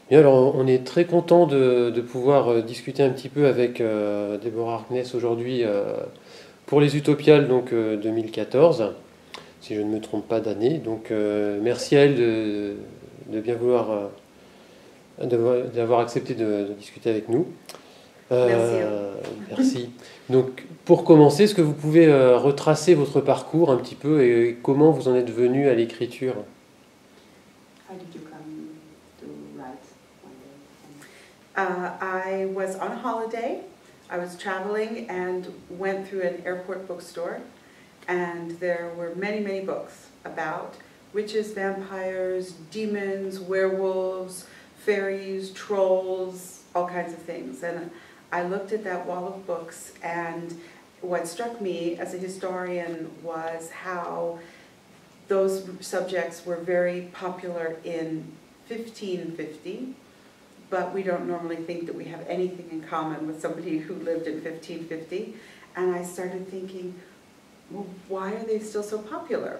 Bien, alors on est très content de pouvoir discuter un petit peu avec Deborah Harkness aujourd'hui pour les Utopiales donc 2014, si je ne me trompe pas d'année. Donc merci à elle de bien vouloir d'avoir accepté de discuter avec nous. Merci à vous. Merci. Donc pour commencer, est-ce que vous pouvez retracer votre parcours un petit peu et comment vous en êtes venu à l'écriture? How did you come to write one day? I was on holiday. I was traveling and went through an airport bookstore, and there were many, many books about witches, vampires, demons, werewolves, fairies, trolls, all kinds of things. And I looked at that wall of books, and what struck me as a historian was how those subjects were very popular in 1550, but we don't normally think that we have anything in common with somebody who lived in 1550. And I started thinking, well, why are they still so popular?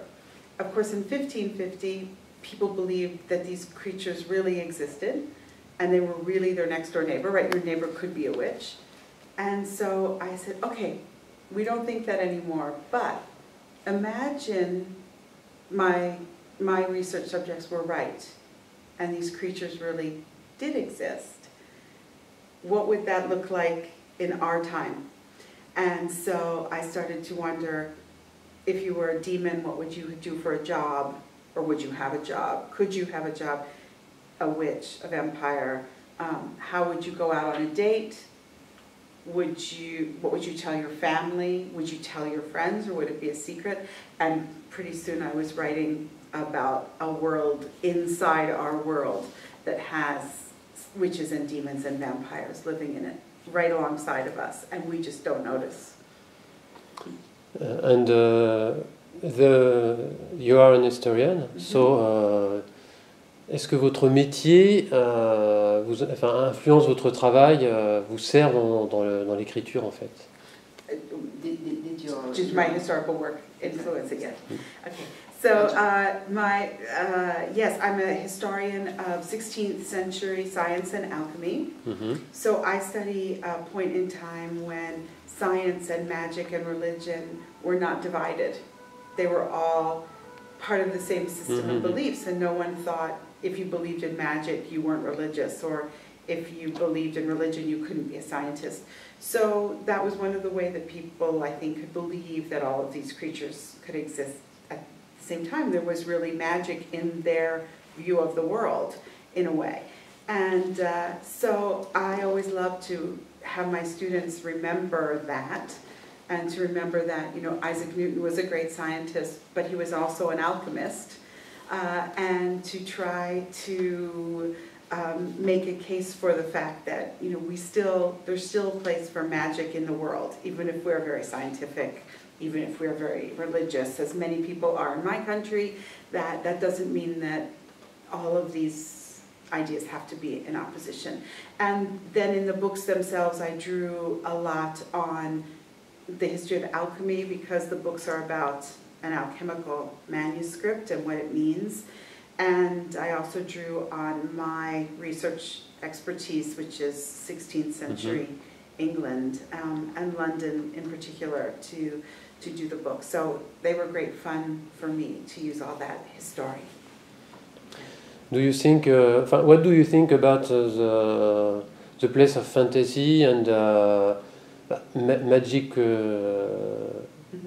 Of course, in 1550, people believed that these creatures really existed, and they were really their next door neighbor, right? Your neighbor could be a witch. And so I said, okay, we don't think that anymore, but imagine my research subjects were right, and these creatures really did exist. What would that look like in our time? And so I started to wonder, if you were a demon, what would you do for a job? Or would you have a job? Could you have a job? A witch, a vampire? How would you go out on a date? What would you tell your family? Would you tell your friends, or would it be a secret? And pretty soon I was writing about a world inside our world that has witches and demons and vampires living in it, right alongside of us, and we just don't notice. And you are an historian, so est-ce que votre métier influence votre travail, vous sert dans l'écriture en fait? Did my historical work influence it yet? Okay. So yes, I'm a historian of 16th century science and alchemy. So I study a point in time when science and magic and religion were not divided. They were all part of the same system of beliefs, and no one thought if you believed in magic you weren't religious, or if you believed in religion you couldn't be a scientist. So that was one of the ways that people, I think, could believe that all of these creatures could exist at the same time. There was really magic in their view of the world, in a way. And so I always love to have my students remember that, and to remember that, you know, Isaac Newton was a great scientist, but he was also an alchemist, and to try to make a case for the fact that, you know, there's still a place for magic in the world, even if we're very scientific, even if we're very religious, as many people are in my country. That doesn't mean that all of these ideas have to be in opposition. And then in the books themselves, I drew a lot on the history of alchemy, because the books are about an alchemical manuscript and what it means. And I also drew on my research expertise, which is 16th century England, and London in particular, to do the book. So they were great fun for me to use all that history. Do you think, what do you think about the place of fantasy and magic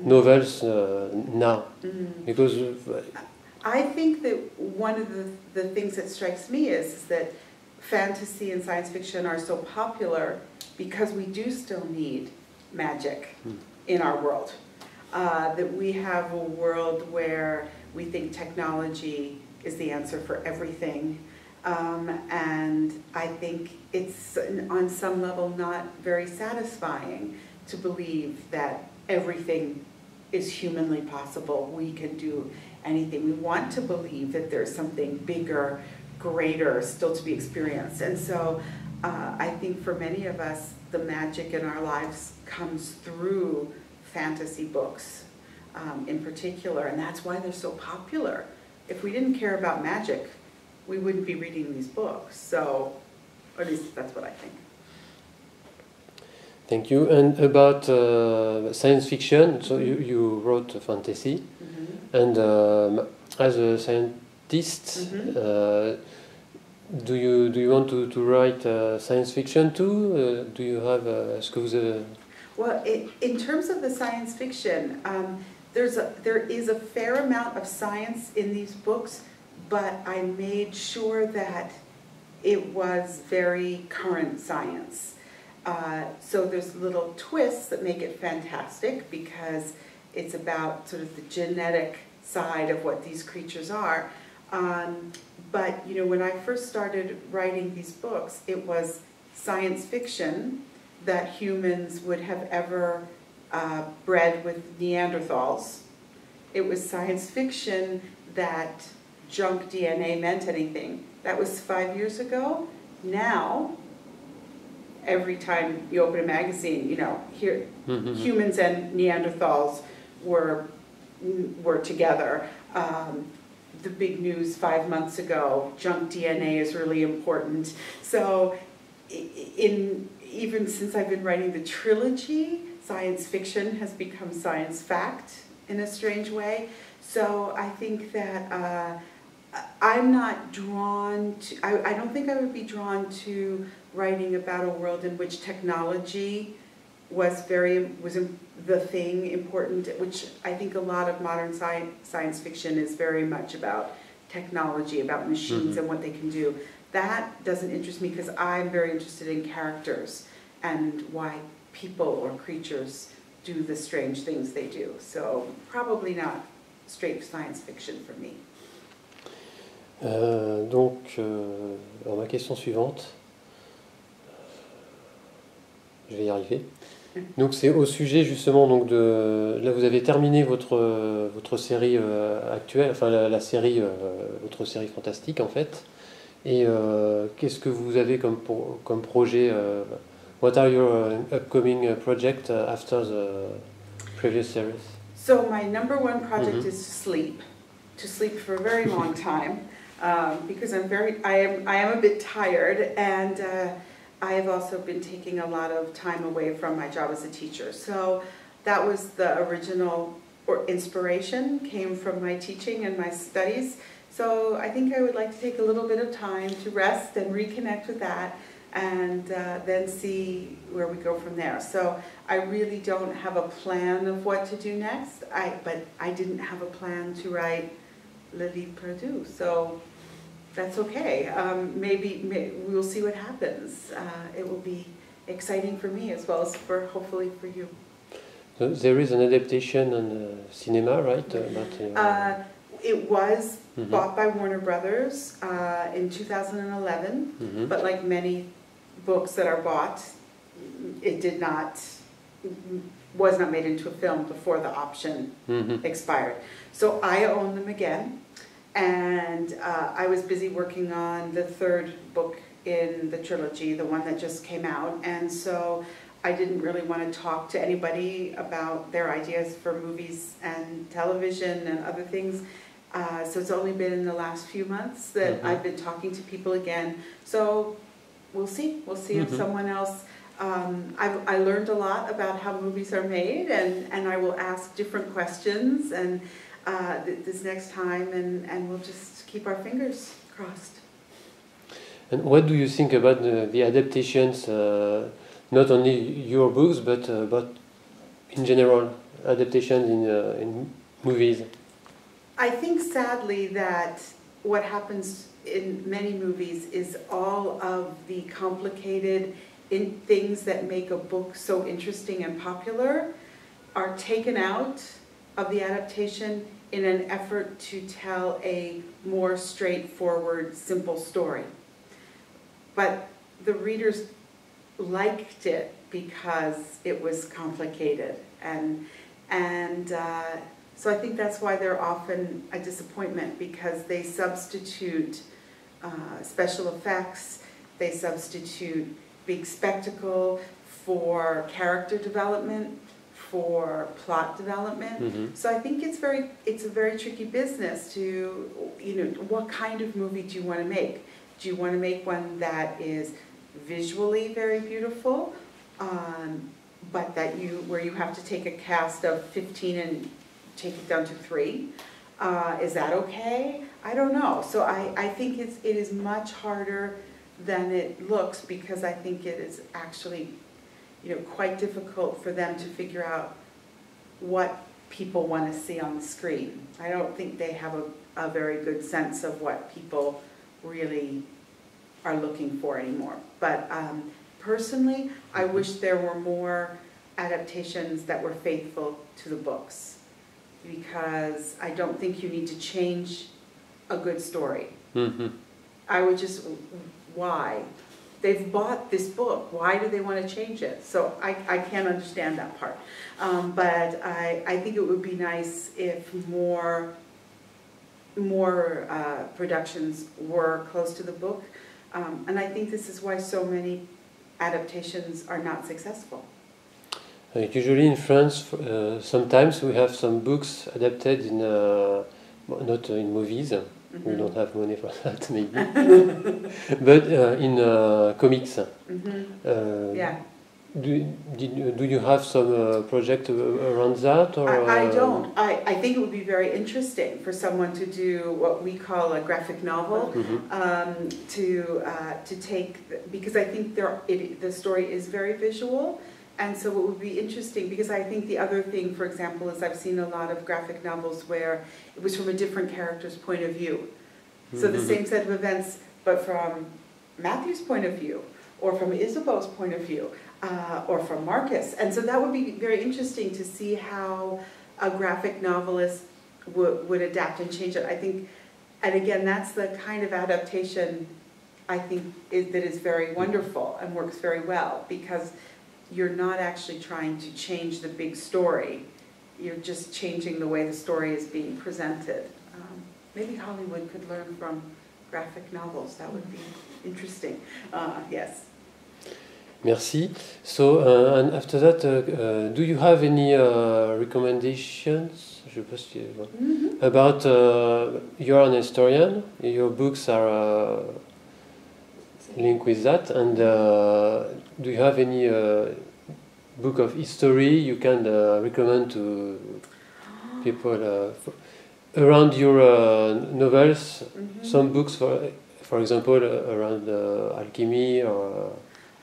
novels now? Because I think that one of the things that strikes me is that fantasy and science fiction are so popular because we do still need magic in our world. That we have a world where we think technology is the answer for everything. And I think it's, on some level, not very satisfying to believe that everything is humanly possible. We can do anything. We want to believe that there's something bigger, greater still to be experienced. And so I think for many of us, the magic in our lives comes through fantasy books in particular, and that's why they're so popular. If we didn't care about magic, we wouldn't be reading these books. So, or at least that's what I think. Thank you. And about science fiction, so you wrote fantasy, and as a scientist, do you want to write science fiction too? Do you have est-ce que vous avez... Well, in terms of the science fiction, there is a fair amount of science in these books, but I made sure that it was very current science. So there's little twists that make it fantastic because it's about sort of the genetic side of what these creatures are. But you know, when I first started writing these books, it was science fiction that humans would have ever bred with Neanderthals. It was science fiction that junk DNA meant anything. That was 5 years ago. Now, every time you open a magazine, you know, here humans and Neanderthals were together. The big news 5 months ago, junk DNA is really important. So even since I've been writing the trilogy, science fiction has become science fact in a strange way. So I think that I'm not drawn to, I don't think I would be drawn to writing about a world in which technology was the thing important, which I think a lot of modern science fiction is very much about technology, about machines and what they can do. That doesn't interest me because I'm very interested in characters and why people or creatures do the strange things they do. So probably not straight science fiction for me. Alors ma question suivante, je vais y arriver. Donc c'est au sujet justement donc de là vous avez terminé votre série actuelle, enfin la série votre série fantastique en fait. Et qu'est-ce que vous avez comme projet? What are your upcoming projects after the previous series? So my number one project is to sleep for a very long time, because I am a bit tired, and I have also been taking a lot of time away from my job as a teacher. So that was the original inspiration, came from my teaching and my studies. So I think I would like to take a little bit of time to rest and reconnect with that, and then see where we go from there. So I really don't have a plan of what to do next, but I didn't have a plan to write Le Livre Perdu, so that's okay. Maybe we'll see what happens. It will be exciting for me as well as hopefully for you. So there is an adaptation on cinema, right? It was bought by Warner Brothers in 2011, but like many books that are bought, it was not made into a film before the option expired. So I own them again, and I was busy working on the third book in the trilogy, the one that just came out, and so I didn't really want to talk to anybody about their ideas for movies and television and other things. So it's only been in the last few months that I've been talking to people again. So we'll see. We'll see if someone else... I learned a lot about how movies are made, and I will ask different questions and this next time, and we'll just keep our fingers crossed. And what do you think about the adaptations, not only your books, but in general, adaptations in movies? I think sadly that what happens in many movies is all of the complicated things that make a book so interesting and popular are taken out of the adaptation in an effort to tell a more straightforward, simple story. But the readers liked it because it was complicated, and so I think that's why they're often a disappointment, because they substitute special effects, they substitute big spectacle for character development, for plot development. So I think it's a very tricky business to, what kind of movie do you want to make? Do you want to make one that is visually very beautiful, but where you have to take a cast of 15 and take it down to 3? Is that okay? I don't know. So I think it is much harder than it looks, because I think it is actually quite difficult for them to figure out what people want to see on the screen. I don't think they have a very good sense of what people really are looking for anymore. But personally, I wish there were more adaptations that were faithful to the books, because I don't think you need to change a good story. I would just, why? They've bought this book. Why do they want to change it? So I can't understand that part. But I think it would be nice if more productions were close to the book. And I think this is why so many adaptations are not successful. Usually in France, sometimes we have some books adapted in, not in movies. We don't have money for that, maybe. But in comics. Yeah. Do you have some project around that? Or, I don't. I think it would be very interesting for someone to do what we call a graphic novel, to take, because I think the story is very visual. And so it would be interesting, because I think the other thing, for example, is I've seen a lot of graphic novels where it was from a different character's point of view. So the same set of events, but from Matthew's point of view, or from Isabeau's point of view, or from Marcus. And so that would be very interesting to see how a graphic novelist would adapt and change it. I think, and again, that's the kind of adaptation I think that is very wonderful and works very well, because you're not actually trying to change the big story. You're just changing the way the story is being presented. Maybe Hollywood could learn from graphic novels. That would be interesting. Yes. Merci. So, and after that, do you have any recommendations? About, you're an historian, your books are linked with that, and do you have any book of history you can recommend to people around your novels? Some books, for example, around alchemy or...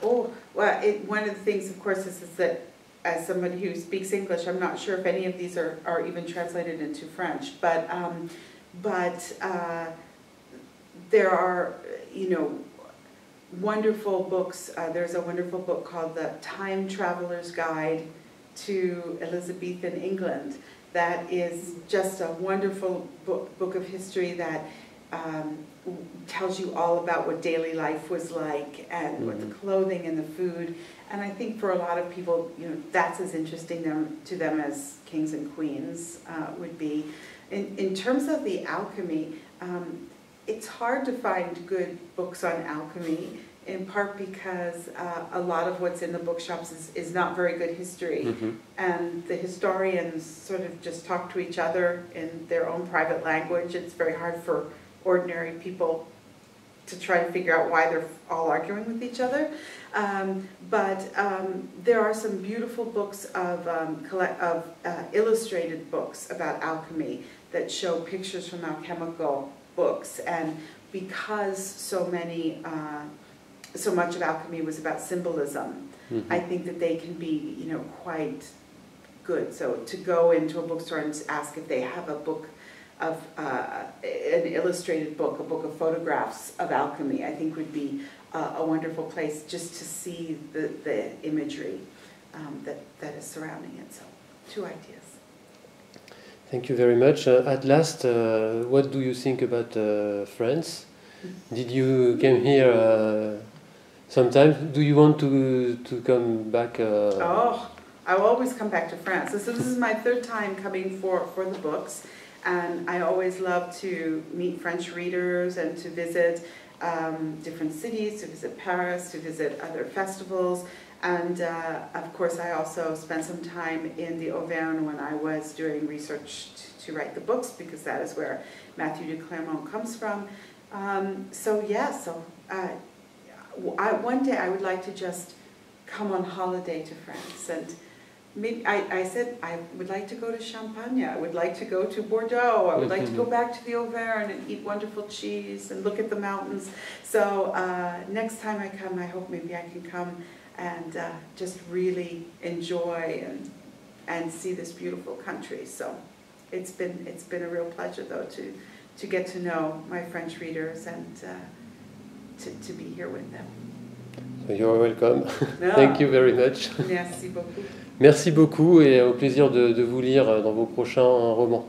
Oh, well, one of the things, of course, is that as somebody who speaks English, I'm not sure if any of these are even translated into French, but there are, wonderful books. There's a wonderful book called The Time Traveler's Guide to Elizabethan England that is just a wonderful book of history that tells you all about what daily life was like, and what the clothing and the food. And I think for a lot of people, that's as interesting to them as kings and queens would be. In terms of the alchemy, it's hard to find good books on alchemy, in part because a lot of what's in the bookshops is not very good history. And the historians sort of just talk to each other in their own private language. It's very hard for ordinary people to try to figure out why they're all arguing with each other. But there are some beautiful books of illustrated books about alchemy that show pictures from alchemical books. And because so much of alchemy was about symbolism, I think that they can be, quite good. So to go into a bookstore and ask if they have a book of an illustrated book, a book of photographs of alchemy, I think would be a wonderful place just to see the imagery that is surrounding it. So, 2 ideas. Thank you very much. At last, what do you think about France? Did you came here sometime? Do you want to come back? Oh, I will always come back to France. So this is my 3rd time coming for the books. And I always love to meet French readers and to visit. different cities, to visit Paris, to visit other festivals. And of course, I also spent some time in the Auvergne when I was doing research to write the books, because that is where Matthew de Clermont comes from. One day I would like to just come on holiday to France, and maybe I said I would like to go to Champagne, I would like to go to Bordeaux, I would like to go back to the Auvergne and eat wonderful cheese and look at the mountains. So next time I come, I hope maybe I can come and just really enjoy and see this beautiful country. So it's been a real pleasure, though, to get to know my French readers and to be here with them. So you're welcome. No. Thank you very much. Merci beaucoup. Merci beaucoup et au plaisir de vous lire dans vos prochains romans.